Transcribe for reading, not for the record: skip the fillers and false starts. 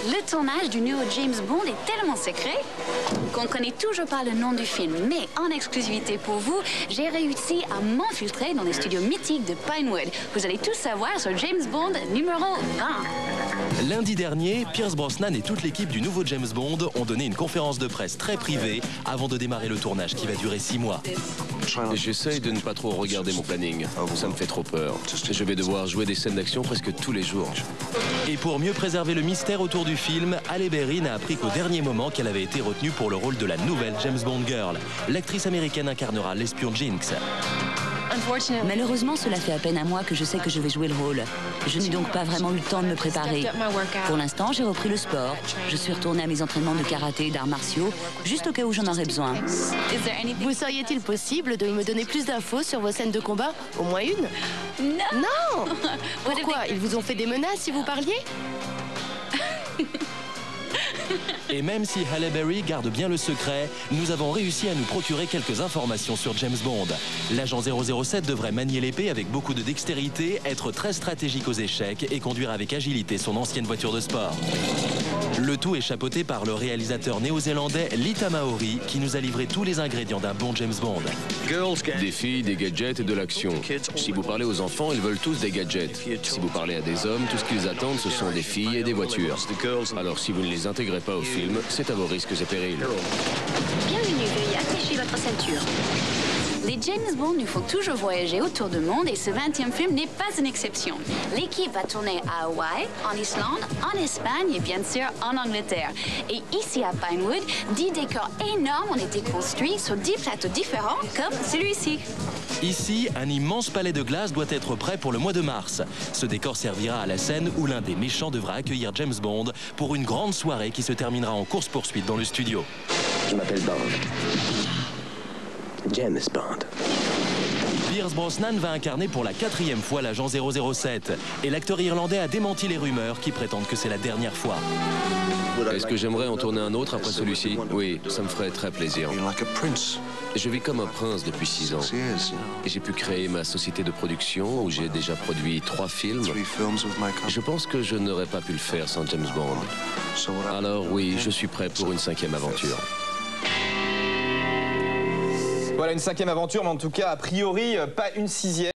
le tournage du nouveau James Bond est tellement secret qu'on ne connaît toujours pas le nom du film. Mais en exclusivité pour vous, j'ai réussi à m'infiltrer dans les studios mythiques de Pinewood. Vous allez tout savoir sur James Bond numéro 20. Lundi dernier, Pierce Brosnan et toute l'équipe du nouveau James Bond ont donné une conférence de presse très privée avant de démarrer le tournage qui va durer 6 mois. J'essaye de ne pas trop regarder mon planning. Ça me fait trop peur. Je vais devoir jouer des scènes d'action presque tous les jours. Et pour mieux préserver le mystère autour du film, Halle Berry n'a appris qu'au dernier moment qu'elle avait été retenue pour le rôle de la nouvelle James Bond Girl. L'actrice américaine incarnera l'espion Jinx. Malheureusement, cela fait à peine un mois que je sais que je vais jouer le rôle. Je n'ai donc pas vraiment eu le temps de me préparer. Pour l'instant, j'ai repris le sport. Je suis retournée à mes entraînements de karaté et d'arts martiaux, juste au cas où j'en aurais besoin. Vous seriez-il possible de me donner plus d'infos sur vos scènes de combat? Au moins une? Non. Pourquoi? Ils vous ont fait des menaces si vous parliez? Et même si Halle Berry garde bien le secret, nous avons réussi à nous procurer quelques informations sur James Bond. L'agent 007 devrait manier l'épée avec beaucoup de dextérité, être très stratégique aux échecs et conduire avec agilité son ancienne voiture de sport. Le tout est chapeauté par le réalisateur néo-zélandais Lee Tamahori qui nous a livré tous les ingrédients d'un bon James Bond. Des filles, des gadgets et de l'action. Si vous parlez aux enfants, ils veulent tous des gadgets. Si vous parlez à des hommes, tout ce qu'ils attendent, ce sont des filles et des voitures. Alors si vous ne les intégrez pas au film, c'est à vos risques et périls. Bienvenue, veuillez attacher votre ceinture. Les James Bond nous font toujours voyager autour du monde et ce 20e film n'est pas une exception. L'équipe va tourner à Hawaï, en Islande, en Espagne et bien sûr en Angleterre. Et ici à Pinewood, 10 décors énormes ont été construits sur 10 plateaux différents comme celui-ci. Ici, un immense palais de glace doit être prêt pour le mois de mars. Ce décor servira à la scène où l'un des méchants devra accueillir James Bond pour une grande soirée qui se terminera en course-poursuite dans le studio. Je m'appelle Bond. James Bond. Pierce Brosnan va incarner pour la 4e fois l'agent 007. Et l'acteur irlandais a démenti les rumeurs qui prétendent que c'est la dernière fois. Est-ce que j'aimerais en tourner un autre après celui-ci? Oui, ça me ferait très plaisir. Je vis comme un prince depuis 6 ans. Et j'ai pu créer ma société de production où j'ai déjà produit 3 films. Je pense que je n'aurais pas pu le faire sans James Bond. Alors oui, je suis prêt pour une 5e aventure. Voilà une 5e aventure, mais en tout cas, a priori, pas une 6e.